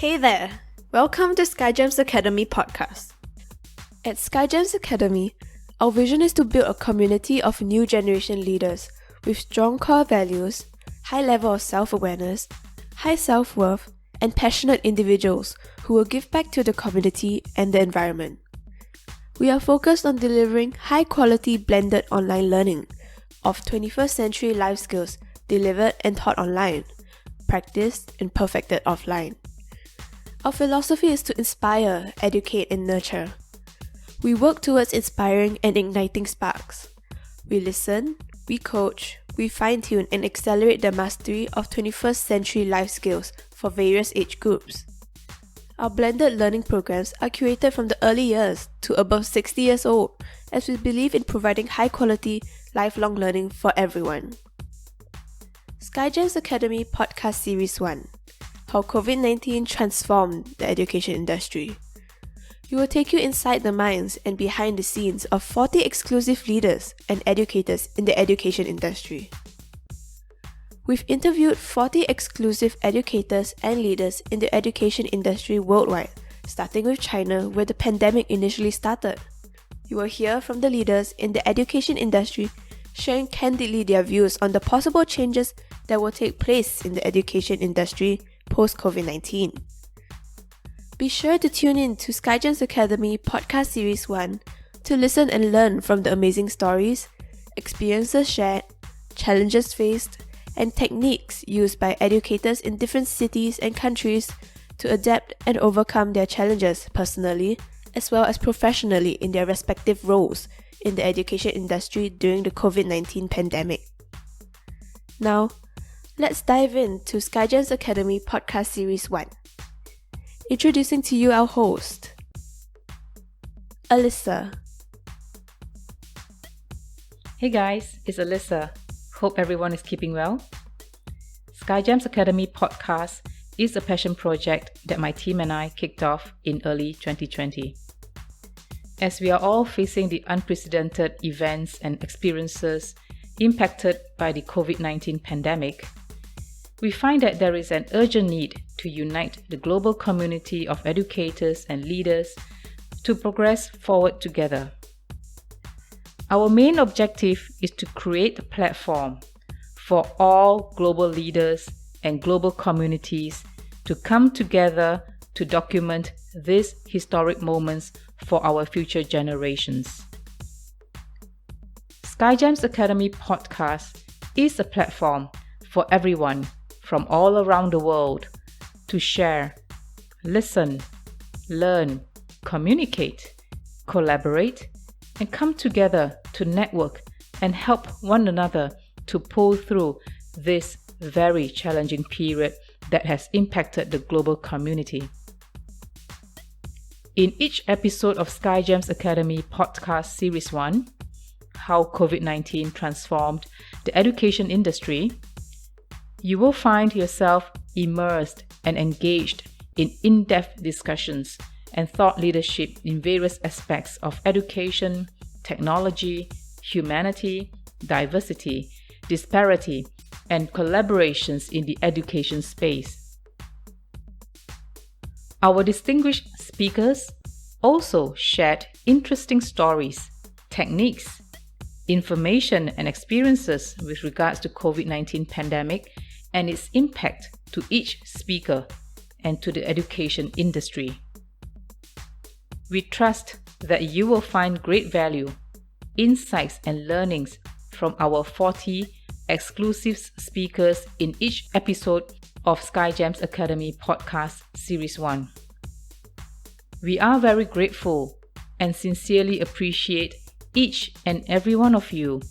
Hey there! Welcome to SkyGems Academy podcast. At SkyGems Academy, our vision is to build a community of new generation leaders with strong core values, high level of self-awareness, high self-worth, and passionate individuals who will give back to the community and the environment. We are focused on delivering high-quality blended online learning of 21st century life skills delivered and taught online, practiced and perfected offline. Our philosophy is to inspire, educate, and nurture. We work towards inspiring and igniting sparks. We listen, we coach, we fine-tune and accelerate the mastery of 21st century life skills for various age groups. Our blended learning programs are curated from the early years to above 60 years old, as we believe in providing high-quality, lifelong learning for everyone. SkyGems Academy Podcast Series 1: How COVID-19 Transformed the Education Industry. We will take you inside the minds and behind the scenes of 40 exclusive leaders and educators in the education industry. We've interviewed 40 exclusive educators and leaders in the education industry worldwide, starting with China, where the pandemic initially started. You will hear from the leaders in the education industry sharing candidly their views on the possible changes that will take place in the education industry post-COVID-19. Be sure to tune in to SkyGems Academy Podcast Series 1 to listen and learn from the amazing stories, experiences shared, challenges faced, and techniques used by educators in different cities and countries to adapt and overcome their challenges personally as well as professionally in their respective roles in the education industry during the COVID-19 pandemic. Now, let's dive into SkyGems Academy Podcast Series 1. Introducing to you our host, Alyssa. Hey guys, it's Alyssa. Hope everyone is keeping well. SkyGems Academy Podcast is a passion project that my team and I kicked off in early 2020. As we are all facing the unprecedented events and experiences impacted by the COVID-19 pandemic, we find that there is an urgent need to unite the global community of educators and leaders to progress forward together. Our main objective is to create a platform for all global leaders and global communities to come together to document these historic moments for our future generations. SkyGems Academy Podcast is a platform for everyone from all around the world to share, listen, learn, communicate, collaborate, and come together to network and help one another to pull through this very challenging period that has impacted the global community. In each episode of SkyGems Academy Podcast Series 1, How COVID-19 Transformed the Education Industry, you will find yourself immersed and engaged in in-depth discussions and thought leadership in various aspects of education, technology, humanity, diversity, disparity, and collaborations in the education space. Our distinguished speakers also shared interesting stories, techniques, information and experiences with regards to COVID-19 pandemic and its impact to each speaker and to the education industry. We trust that you will find great value, insights and learnings from our 40 exclusive speakers in each episode of SkyGems Academy Podcast Series 1. We are very grateful and sincerely appreciate each and every one of you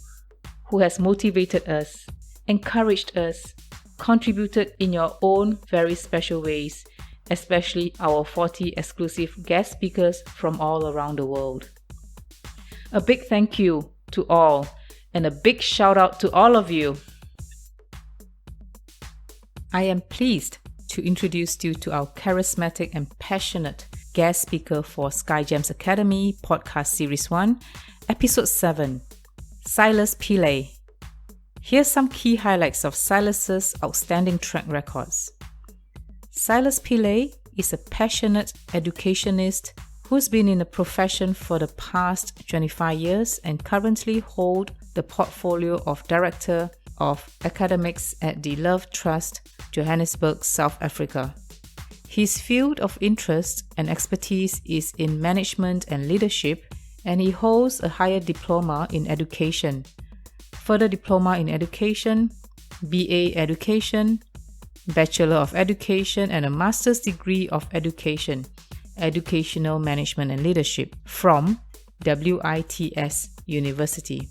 who has motivated us, encouraged us, contributed in your own very special ways, especially our 40 exclusive guest speakers from all around the world. A big thank you to all and a big shout out to all of you. I am pleased to introduce you to our charismatic and passionate guest speaker for SkyGems Academy Podcast Series 1, Episode 7, Silas Pillay. Here's some key highlights of Silas's outstanding track records. Silas Pillay is a passionate educationist who's been in the profession for the past 25 years and currently holds the portfolio of Director of Academics at the Love Trust, Johannesburg, South Africa. His field of interest and expertise is in management and leadership, and he holds a higher diploma in education, further diploma in education, BA Education, Bachelor of Education, and a Master's degree of Education, Educational Management and Leadership from WITS University.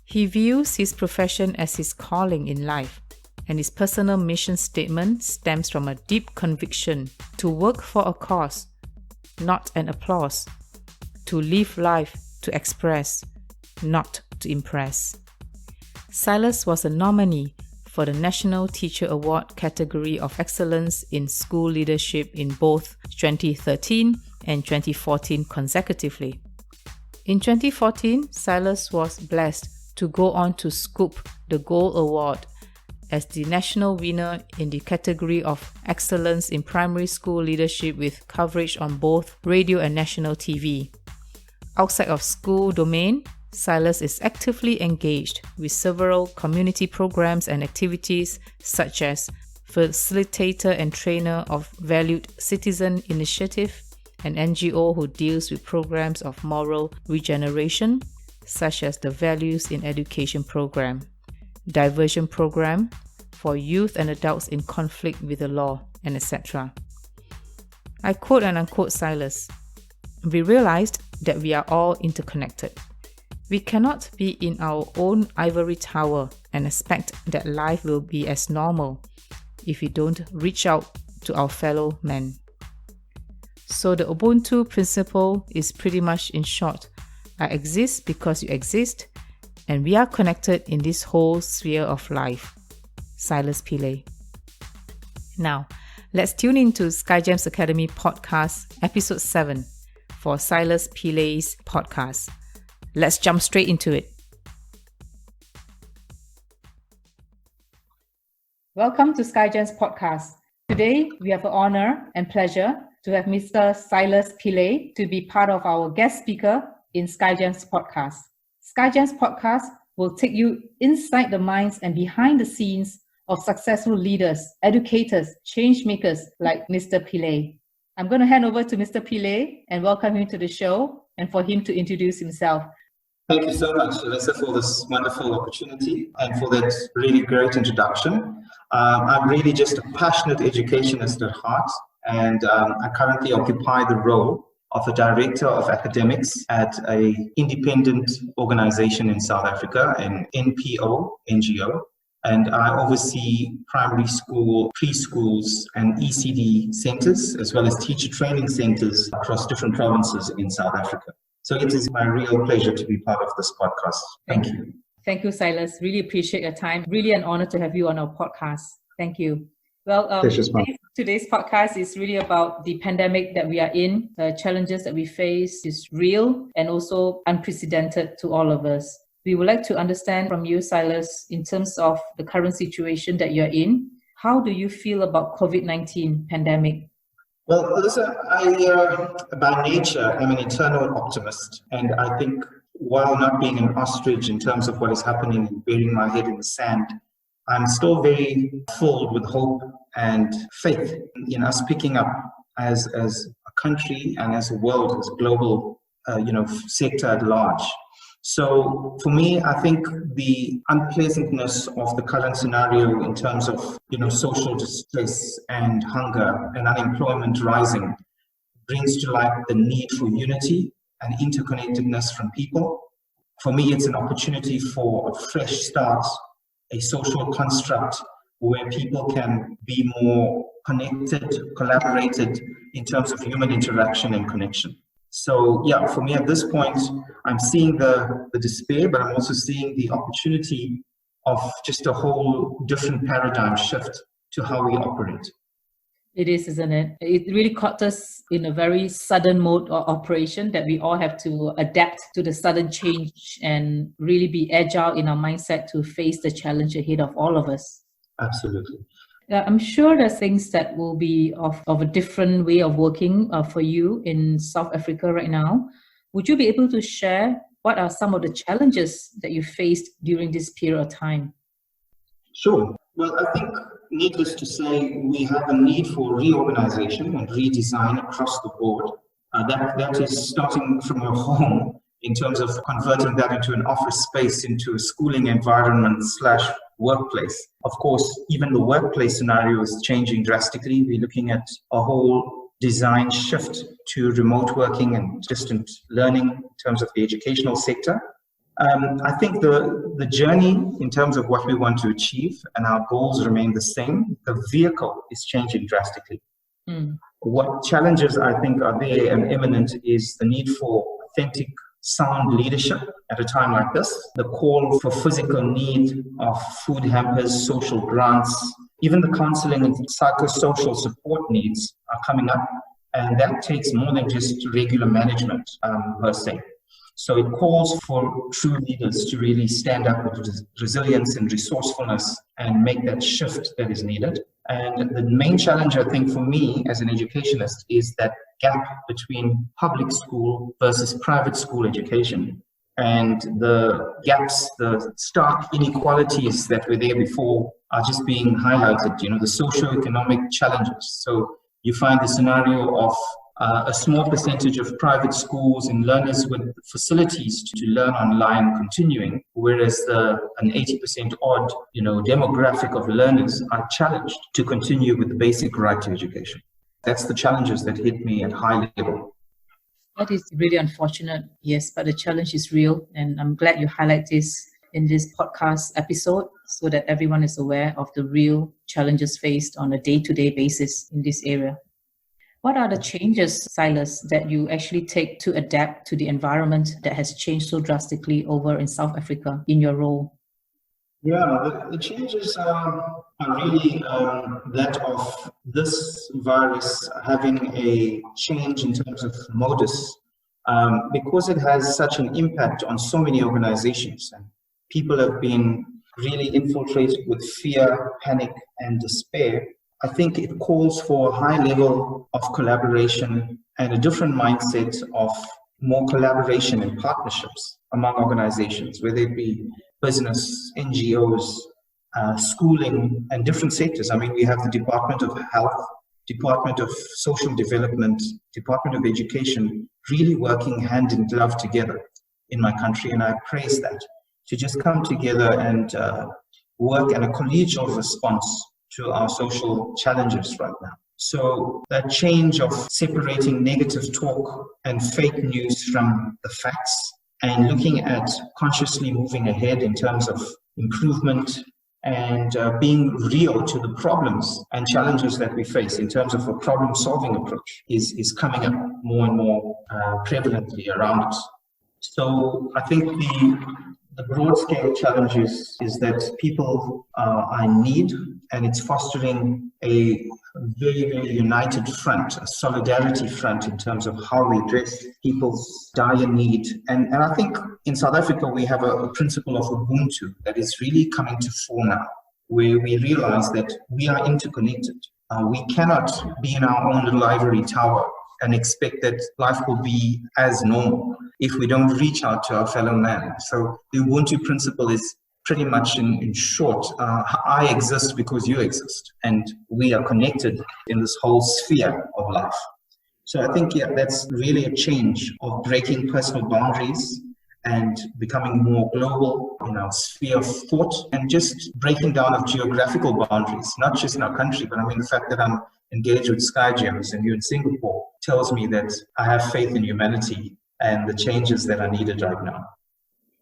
He views his profession as his calling in life, and his personal mission statement stems from a deep conviction to work for a cause, not an applause, to live life to express, not to impress. Silas was a nominee for the National Teacher Award category of excellence in school leadership in both 2013 and 2014 consecutively. In 2014, Silas was blessed to go on to scoop the Gold Award as the national winner in the category of excellence in primary school leadership with coverage on both radio and national TV. Outside of school domain, Silas is actively engaged with several community programs and activities such as facilitator and trainer of Valued Citizen Initiative, an NGO who deals with programs of moral regeneration such as the Values in Education program, diversion program for youth and adults in conflict with the law, and etc. I quote and unquote Silas, "We realized that we are all interconnected. We cannot be in our own ivory tower and expect that life will be as normal if we don't reach out to our fellow men." So the Ubuntu principle is pretty much in short, I exist because you exist, and we are connected in this whole sphere of life. Silas Pillay. Now, let's tune into SkyGems Academy podcast, episode 7, for Silas Pillay's podcast. Let's jump straight into it. Welcome to SkyGems podcast. Today, we have the honor and pleasure to have Mr. Silas Pillay to be part of our guest speaker in SkyGems podcast. SkyGems podcast will take you inside the minds and behind the scenes of successful leaders, educators, change makers like Mr. Pillay. I'm going to hand over to Mr. Pillay and welcome him to the show and for him to introduce himself. Thank you so much, Alyssa, for this wonderful opportunity and for that really great introduction. I'm really just a passionate educationist at heart, and I currently occupy the role of a Director of Academics at an independent organization in South Africa, an NGO. And I oversee primary school, preschools, and ECD centers, as well as teacher training centers across different provinces in South Africa. So it is my real pleasure to be part of this podcast. Thank you. Thank you, Silas. Really appreciate your time. Really an honor to have you on our podcast. Thank you. Well, today's podcast is really about the pandemic that we are in. The challenges that we face is real and also unprecedented to all of us. We would like to understand from you, Silas, in terms of the current situation that you're in. How do you feel about COVID-19 pandemic? Well, Alyssa, I by nature am an eternal optimist, and I think while not being an ostrich in terms of what is happening and burying my head in the sand, I'm still very filled with hope and faith in us picking up as a country and as a world, as a global sector at large. So for me, I think the unpleasantness of the current scenario in terms of, social distress and hunger and unemployment rising brings to light the need for unity and interconnectedness from people. For me, it's an opportunity for a fresh start, a social construct where people can be more connected, collaborated in terms of human interaction and connection. So yeah, for me at this point, I'm seeing the despair, but I'm also seeing the opportunity of just a whole different paradigm shift to how we operate. It is, isn't it? It really caught us in a very sudden mode of operation that we all have to adapt to the sudden change and really be agile in our mindset to face the challenge ahead of all of us. Absolutely. I'm sure there's things that will be of a different way of working for you in South Africa right now. Would you be able to share what are some of the challenges that you faced during this period of time? Sure. Well, I think, needless to say, we have a need for reorganization and redesign across the board. That is starting from your home in terms of converting that into an office space, into a schooling environment / workplace. Of course, even the workplace scenario is changing drastically. We're looking at a whole design shift to remote working and distant learning in terms of the educational sector. I think the journey in terms of what we want to achieve and our goals remain the same. The vehicle is changing drastically. What challenges I think are there and imminent is the need for authentic, sound leadership at a time like this. The call for physical need of food hampers, social grants, even the counseling and psychosocial support needs are coming up. And that takes more than just regular management per se. So it calls for true leaders to really stand up with resilience and resourcefulness and make that shift that is needed. And the main challenge, I think, for me as an educationist is that gap between public school versus private school education. And the gaps, the stark inequalities that were there before are just being highlighted, the socioeconomic challenges. So you find the scenario of a small percentage of private schools and learners with facilities to learn online continuing, whereas an 80% odd, demographic of learners are challenged to continue with the basic right to education. That's the challenges that hit me at high level. That is really unfortunate, yes, but the challenge is real. And I'm glad you highlight this in this podcast episode so that everyone is aware of the real challenges faced on a day-to-day basis in this area. What are the changes, Silas, that you actually take to adapt to the environment that has changed so drastically over in South Africa in your role? Yeah, the changes are really that of this virus having a change in terms of modus, because it has such an impact on so many organizations. And people have been really infiltrated with fear, panic, and despair. I think it calls for a high level of collaboration and a different mindset of more collaboration and partnerships among organizations, whether it be business, NGOs, schooling, and different sectors. I mean, we have the Department of Health, Department of Social Development, Department of Education, really working hand in glove together in my country, and I praise that, to just come together and work in a collegial response to our social challenges right now. So that change of separating negative talk and fake news from the facts and looking at consciously moving ahead in terms of improvement and being real to the problems and challenges that we face in terms of a problem-solving approach is coming up more and more prevalently around us. So I think the broad-scale challenge is that people are in need, and it's fostering a very, very united front, a solidarity front in terms of how we address people's dire need. And I think in South Africa, we have a principle of Ubuntu that is really coming to fore now, where we realize that we are interconnected. We cannot be in our own little ivory tower and expect that life will be as normal if we don't reach out to our fellow man. So the Ubuntu principle is pretty much in short, I exist because you exist, and we are connected in this whole sphere of life. So I think, that's really a change of breaking personal boundaries and becoming more global in our sphere of thought, and just breaking down of geographical boundaries, not just in our country, but I mean the fact that I'm engaged with SkyGems and you're in Singapore tells me that I have faith in humanity and the changes that are needed right now.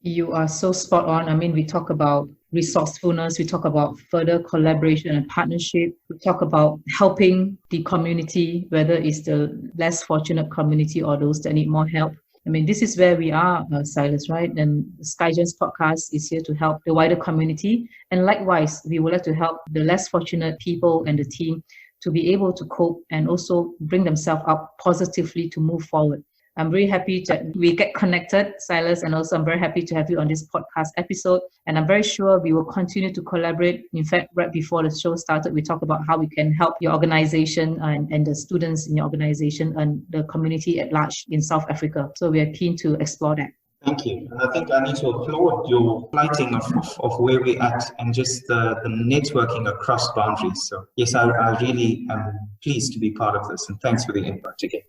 You are so spot on. I mean, we talk about resourcefulness, we talk about further collaboration and partnership, we talk about helping the community, whether it's the less fortunate community or those that need more help. I mean, this is where we are, Silas, right? And SkyGems podcast is here to help the wider community. And likewise, we would like to help the less fortunate people and the team to be able to cope and also bring themselves up positively to move forward. I'm very happy that we get connected, Silas, and also I'm very happy to have you on this podcast episode. And I'm very sure we will continue to collaborate. In fact, right before the show started, we talked about how we can help your organization and the students in your organization and the community at large in South Africa. So we are keen to explore that. Thank you. And I think I need to applaud your lighting of where we're at and just the networking across boundaries. So yes, I really am pleased to be part of this, and thanks for the invite again.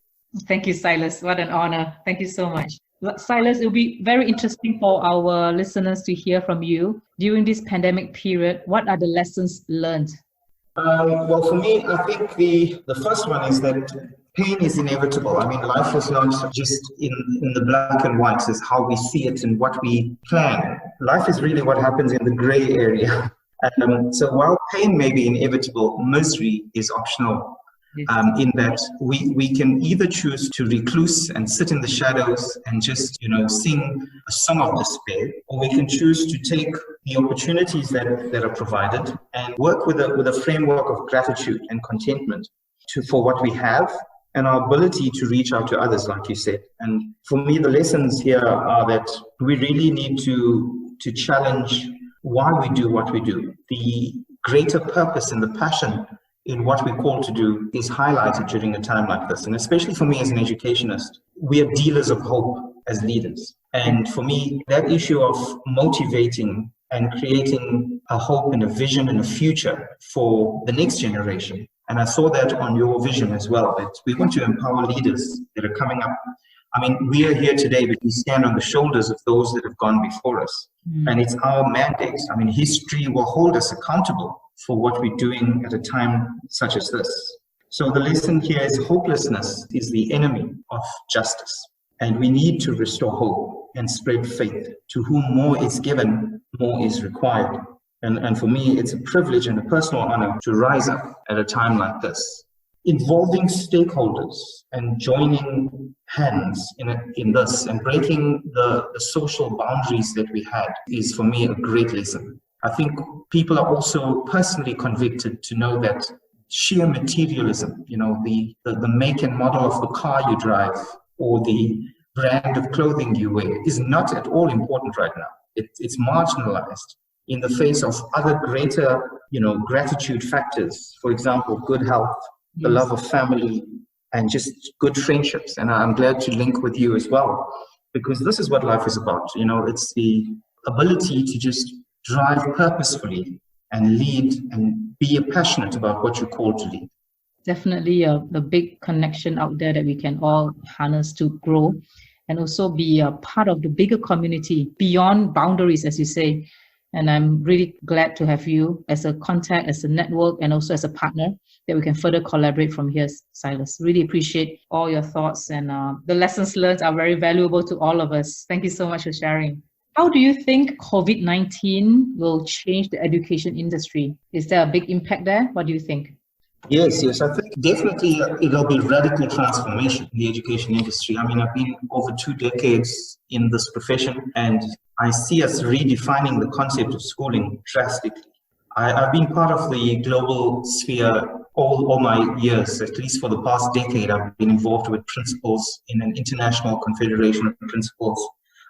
Thank you, Silas. What an honor. Thank you so much. Silas, it will be very interesting for our listeners to hear from you. During this pandemic period, what are the lessons learned? Well, for me, I think the first one is that pain is inevitable. I mean, life is not just in the black and white, it's how we see it and what we plan. Life is really what happens in the gray area. So while pain may be inevitable, misery is optional. In that we can either choose to recluse and sit in the shadows and just, sing a song of despair, or we can choose to take the opportunities that are provided and work with a framework of gratitude and contentment for what we have and our ability to reach out to others, like you said. And for me, the lessons here are that we really need to challenge why we do what we do. The greater purpose and the passion in what we call to do is highlighted during a time like this. And especially for me as an educationist, we are dealers of hope as leaders. And for me, that issue of motivating and creating a hope and a vision and a future for the next generation. And I saw that on your vision as well, that we want to empower leaders that are coming up. I mean, we are here today because we stand on the shoulders of those that have gone before us. And it's our mandate. I mean, history will hold us accountable for what we're doing at a time such as this. So the lesson here is hopelessness is the enemy of justice. And we need to restore hope and spread faith. To whom more is given, more is required. And for me, it's a privilege and a personal honor to rise up at a time like this. Involving stakeholders and joining hands in this and breaking the social boundaries that we had is, for me, a great lesson. I think people are also personally convicted to know that sheer materialism, the make and model of the car you drive or the brand of clothing you wear is not at all important right now. It's marginalized in the face of other greater, gratitude factors. For example, good health, the love of family, and just good friendships. And I'm glad to link with you as well, because this is what life is about. It's the ability to just drive purposefully and lead and be passionate about what you're called to lead. Definitely the big connection out there that we can all harness to grow and also be a part of the bigger community beyond boundaries, as you say. And I'm really glad to have you as a contact, as a network, and also as a partner that we can further collaborate from here, Silas. Really appreciate all your thoughts, and the lessons learned are very valuable to all of us. Thank you so much for sharing. How do you think COVID-19 will change the education industry? Is there a big impact there? What do you think? Yes, I think definitely it'll be radical transformation in the education industry. I mean, I've been over 2 decades in this profession, and I see us redefining the concept of schooling drastically. I've been part of the global sphere all my years, at least for the past decade. I've been involved with principals in an international confederation of principals.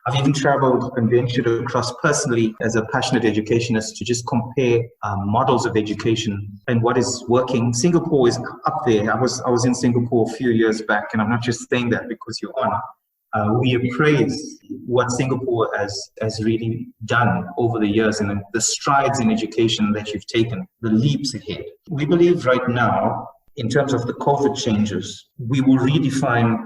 I've even traveled and ventured across personally as a passionate educationist to just compare models of education and what is working. Singapore is up there. I was in Singapore a few years back, and I'm not just saying that because you're on. We appraise what Singapore has really done over the years and the strides in education that you've taken, the leaps ahead. We believe right now, in terms of the COVID changes, we will redefine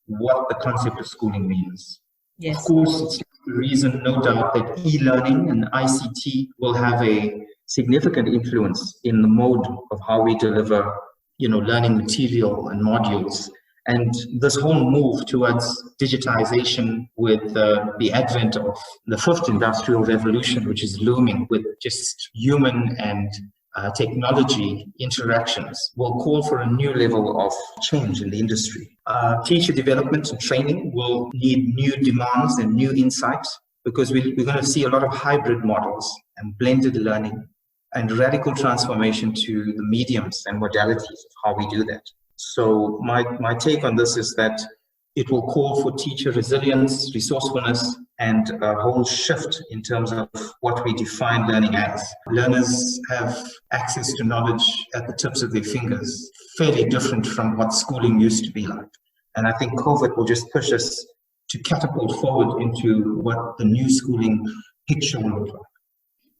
what the concept of schooling means. Yes. Of course, it's the reason, no doubt, that e-learning and ICT will have a significant influence in the mode of how we deliver, learning material and modules. And this whole move towards digitization with the advent of the 5th industrial revolution, which is looming with just human and technology interactions, will call for a new level of change in the industry. Teacher development and training will need new demands and new insights, because we're going to see a lot of hybrid models and blended learning and radical transformation to the mediums and modalities of how we do that. So my take on this is that It will call for teacher resilience, resourcefulness, and a whole shift in terms of what we define learning as. Learners have access to knowledge at the tips of their fingers, fairly different from what schooling used to be like. And I think COVID will just push us to catapult forward into what the new schooling picture will look like.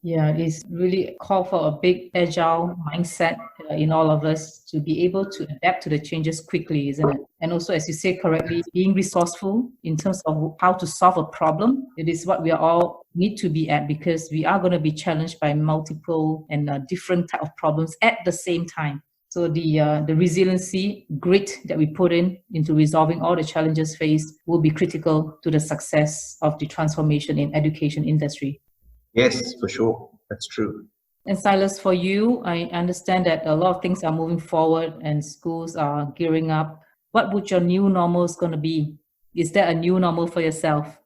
Yeah, it's really call for a big agile mindset in all of us to be able to adapt to the changes quickly, isn't it? And also, as you say correctly, being resourceful in terms of how to solve a problem. It is what we all need to be at, because we are going to be challenged by multiple and different type of problems at the same time. So the resiliency, grit that we put into resolving all the challenges faced will be critical to the success of the transformation in education industry. Yes, for sure. That's true. And Silas, for you, I understand that a lot of things are moving forward and schools are gearing up. What would your new normal is going to be? Is there a new normal for yourself?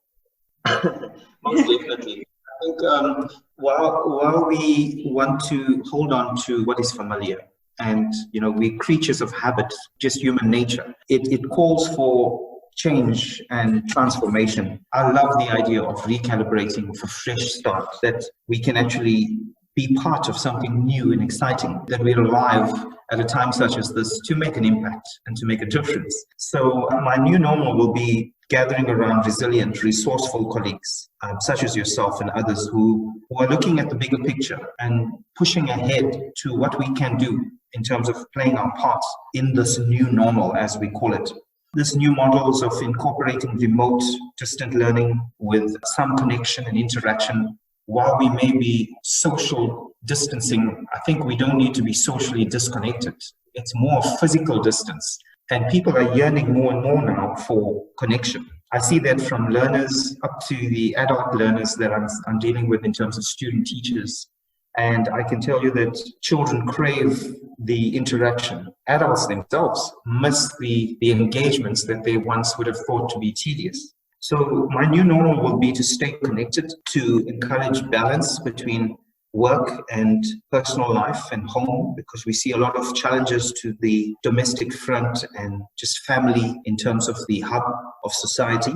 Most definitely. I think while we want to hold on to what is familiar, and we're creatures of habit, just human nature, it calls for change and transformation. I love the idea of recalibrating for fresh start, that we can actually be part of something new and exciting, that we're alive at a time such as this to make an impact and to make a difference. So my new normal will be gathering around resilient, resourceful colleagues, such as yourself and others who are looking at the bigger picture and pushing ahead to what we can do in terms of playing our parts in this new normal, as we call it. This new models of incorporating remote, distant learning with some connection and interaction. While we may be social distancing, I think we don't need to be socially disconnected. It's more physical distance. And people are yearning more and more now for connection. I see that from learners up to the adult learners that I'm dealing with in terms of student teachers. And I can tell you that children crave the interaction. Adults themselves miss the engagements that they once would have thought to be tedious. So my new normal will be to stay connected, to encourage balance between work and personal life and home, because we see a lot of challenges to the domestic front and just family in terms of the hub of society.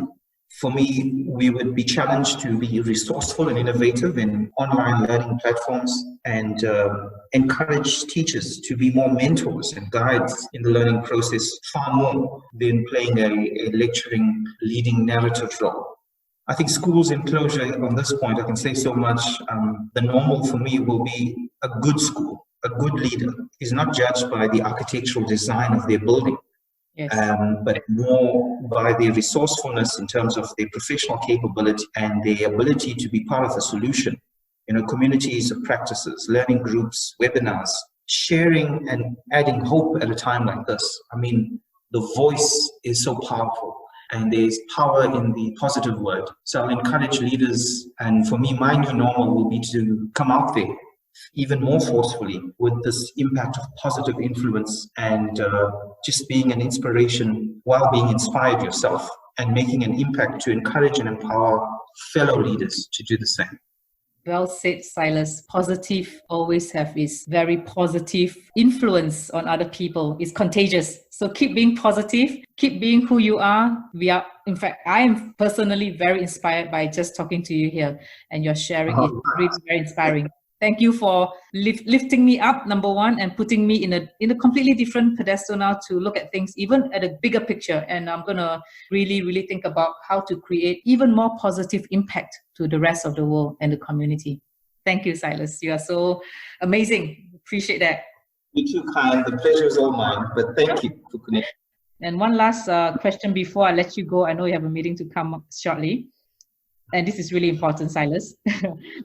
For me, we would be challenged to be resourceful and innovative in online learning platforms and encourage teachers to be more mentors and guides in the learning process, far more than playing a lecturing, leading narrative role. I think schools in closure, on this point, I can say so much. The normal for me will be a good school. A good leader is not judged by the architectural design of their building. Yes. But more by their resourcefulness in terms of their professional capability and their ability to be part of the solution. Communities of practices, learning groups, webinars, sharing and adding hope at a time like this. I mean, the voice is so powerful and there's power in the positive word. So I'll encourage leaders, and for me, my new normal will be to come out there even more forcefully with this impact of positive influence and just being an inspiration while being inspired yourself and making an impact to encourage and empower fellow leaders to do the same. Well said, Silas. Positive always have its very positive influence on other people. It's contagious. So keep being positive, keep being who you are. In fact, I am personally very inspired by just talking to you here, and your sharing is really very inspiring. Thank you for lifting me up, number one, and putting me in a completely different pedestal now to look at things even at a bigger picture. And I'm going to really, really think about how to create even more positive impact to the rest of the world and the community. Thank you, Silas. You are so amazing. Appreciate that. You too, kind. The pleasure is all mine, but thank you for connecting. And one last question before I let you go. I know you have a meeting to come up shortly. And this is really important, Silas.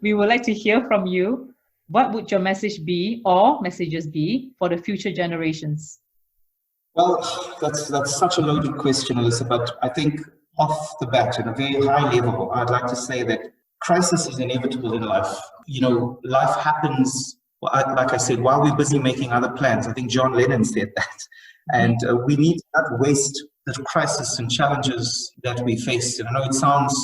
We would like to hear from you. What would your message be, or messages be, for the future generations? Well, that's such a loaded question, Alyssa, but I think off the bat, at a very high level, I'd like to say that crisis is inevitable in life. Life happens, like I said, while we're busy making other plans. I think John Lennon said that. And we need to not waste the crisis and challenges that we face. And I know it sounds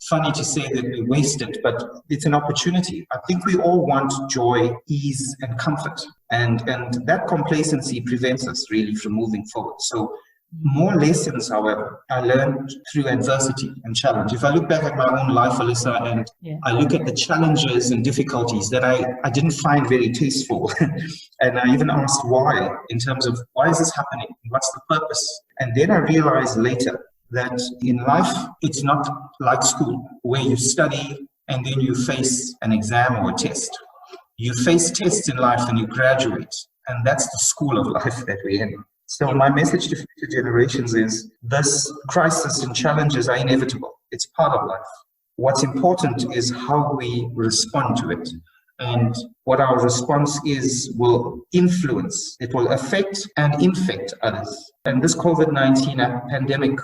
funny to say that we waste it, but it's an opportunity. I think we all want joy, ease, and comfort. And that complacency prevents us really from moving forward. So More lessons, however, I learned through adversity and challenge. If I look back at my own life, Alyssa, and I look at the challenges and difficulties that I didn't find very tasteful, and I even asked why, in terms of why is this happening? What's the purpose? And then I realized later that in life, it's not like school, where you study and then you face an exam or a test. You face tests in life and you graduate, and that's the school of life that we're in. So my message to future generations is this crisis and challenges are inevitable. It's part of life. What's important is how we respond to it. And what our response is will influence, it will affect and infect others. And this COVID-19 pandemic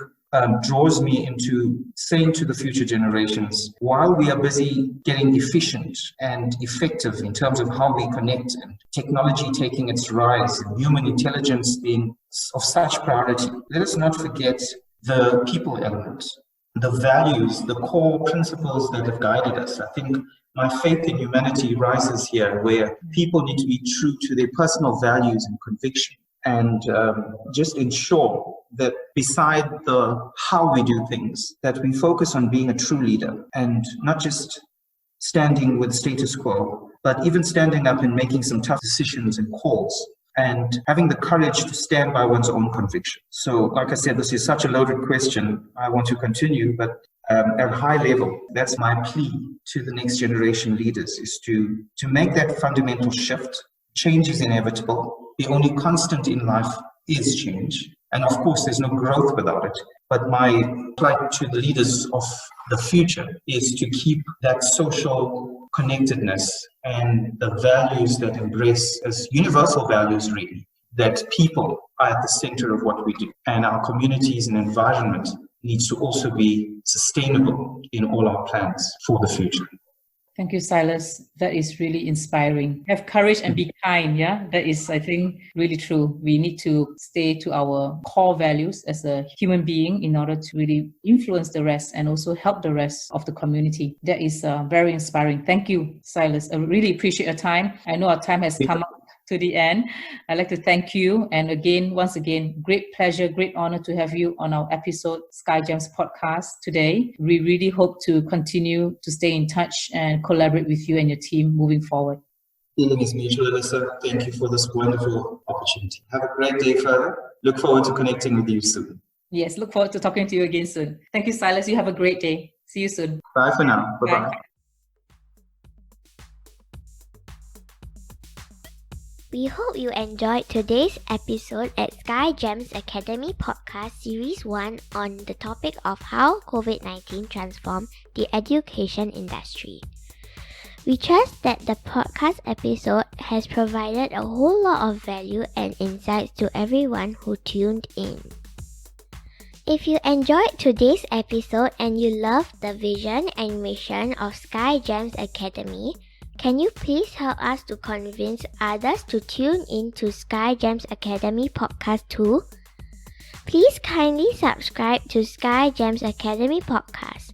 draws me into saying to the future generations, while we are busy getting efficient and effective in terms of how we connect, and technology taking its rise, and human intelligence being of such priority, let us not forget the people element, the values, the core principles that have guided us. I think my faith in humanity rises here, where people need to be true to their personal values and conviction, and just ensure that beside the how we do things, that we focus on being a true leader and not just standing with status quo, but even standing up and making some tough decisions and calls, and having the courage to stand by one's own conviction. So, like I said, this is such a loaded question. I want to continue, but at a high level, that's my plea to the next generation leaders, is to make that fundamental shift. Change is inevitable. The only constant in life is change. And of course, there's no growth without it. But my plight to the leaders of the future is to keep that social connectedness and the values that embrace as universal values, really, that people are at the center of what we do. And our communities and environment needs to also be sustainable in all our plans for the future. Thank you, Silas. That is really inspiring. Have courage and be kind. Yeah, that is, I think, really true. We need to stay to our core values as a human being in order to really influence the rest and also help the rest of the community. That is very inspiring. Thank you, Silas. I really appreciate your time. I know our time has come up to the end. I'd like to thank you. And again, once again, great pleasure, great honor to have you on our episode Sky Gems podcast today. We really hope to continue to stay in touch and collaborate with you and your team moving forward. Feeling is mutual, Alyssa. Thank you for this wonderful opportunity. Have a great day further. Look forward to connecting with you soon. Yes, look forward to talking to you again soon. Thank you, Silas. You have a great day. See you soon. Bye for now. Bye-bye. Bye. We hope you enjoyed today's episode at Sky Gems Academy Podcast Series 1 on the topic of how COVID-19 transformed the education industry. We trust that the podcast episode has provided a whole lot of value and insights to everyone who tuned in. If you enjoyed today's episode and you love the vision and mission of Sky Gems Academy, can you please help us to convince others to tune in to Sky Gems Academy Podcast too? Please kindly subscribe to Sky Gems Academy Podcast.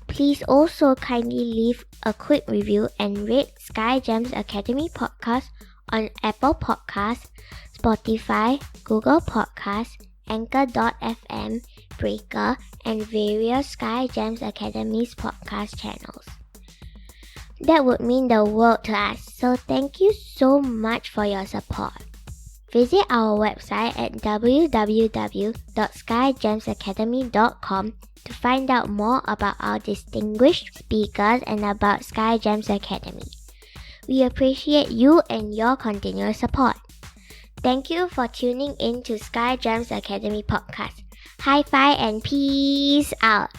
Please also kindly leave a quick review and rate Sky Gems Academy Podcast on Apple Podcasts, Spotify, Google Podcasts, Anchor.fm, Breaker, and various Sky Gems Academy's podcast channels. That would mean the world to us, so thank you so much for your support. Visit our website at www.skygemsacademy.com to find out more about our distinguished speakers and about Sky Gems Academy. We appreciate you and your continuous support. Thank you for tuning in to Sky Gems Academy Podcast. High five and peace out!